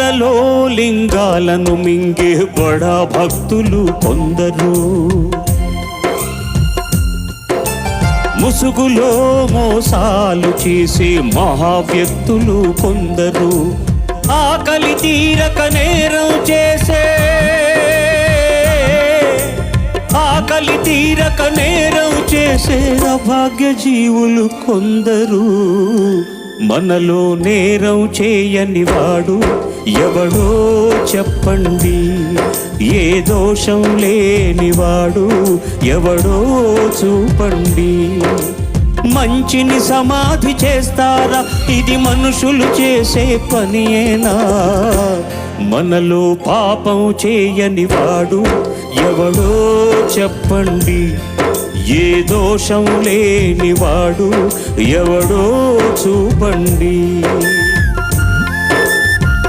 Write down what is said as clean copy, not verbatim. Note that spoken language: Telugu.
మనలో లింగాలను మింగే బడా భక్తులు కొందరు, ముసుగులో మోసాలు చేసే మహావ్యక్తులు కొందరు, ఆకలి తీరక నేరం చేసే అభాగ్య జీవులు కొందరు. మనలో నేరం చేయని వాడు ఎవడో చెప్పండి, ఏ దోషం లేనివాడు ఎవడో చూపండి. మంచిని సమాధి చేస్తారా? ఇది మనుషులు చేసే పనియేనా? మనలో పాపం చేయని వాడు ఎవడో చెప్పండి, ఏ దోషం లేనివాడు ఎవడో చూపండి.